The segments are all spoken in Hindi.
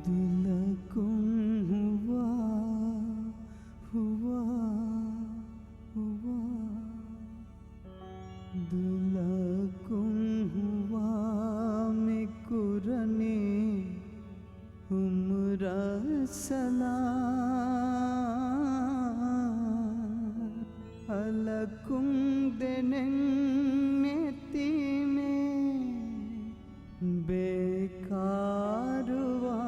दुलकुम हुआ हुआ हुआ दुलकुम हुआ में कुरने उम्र सलाम अलकुम देने में बेकार हुआ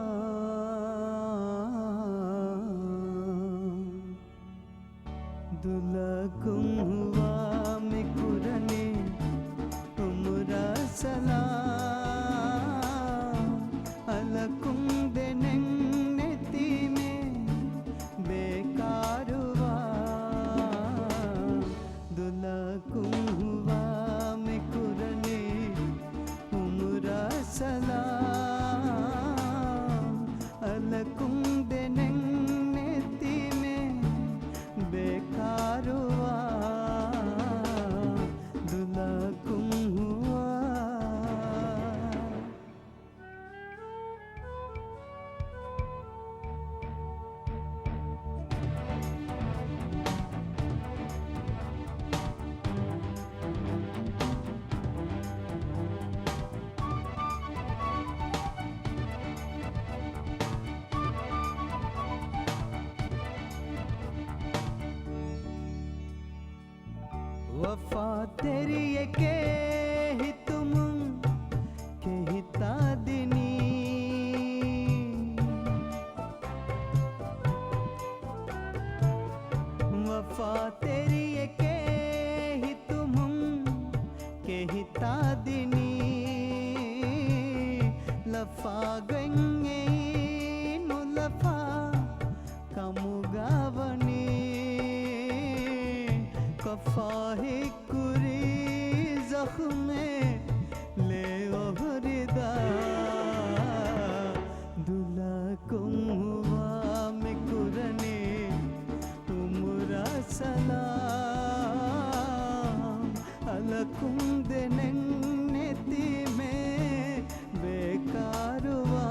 दुलकुम हुआ में कुरने उम्र सलाम अलकुम देने में बेकार हुआ दुलकुम हुआ में कुरने उम्र सलाम अलकुम देने में बेकार हुआ दुलकुम हुआ। वफा तेरी ये के ही तुम के ही तादिनी वफा तेरी ये के ही तुम के ही तादिनी लफा गंगे नु लफा कमुगावनी कफाही कुरी जख्मे ले ओहरिदा दुलकुम हुआ में कुरने उम्र सलाम अलकुम देने में बेकार हुआ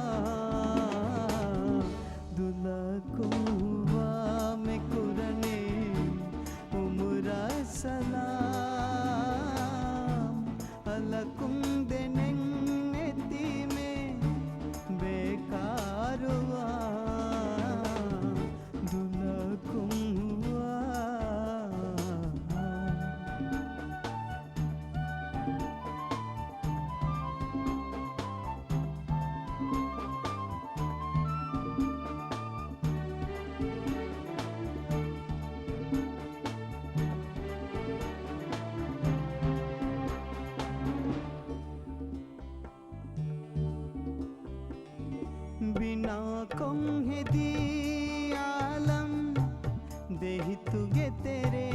दुलकुम हुआ में कुरने उम्र सलाम अलकुम देने में बेकार हुआ दुलकुम हुआ। बिना कौहे दी आलम देहि तुगे तेरे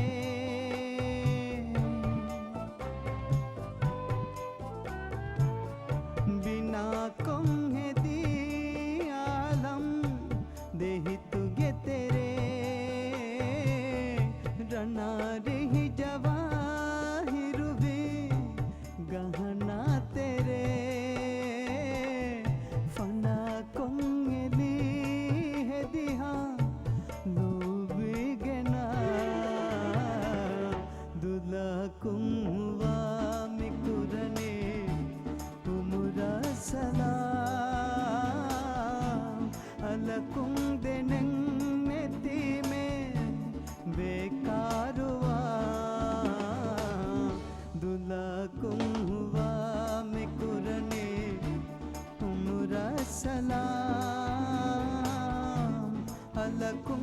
बिना कौहे दी आलम देहि तुगे तेरे रना रही जवाहिर भी गहना तेरे फना कंगली है दिहा लोबी गना दुलकुम हुआ में कुरने उम्र सलाम अलकुम देने में बेकार हुआ സലാം അലകുന്തെനെത്തിമേ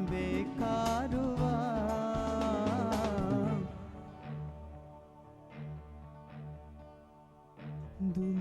ബേകാരുവാ ദുനിയാ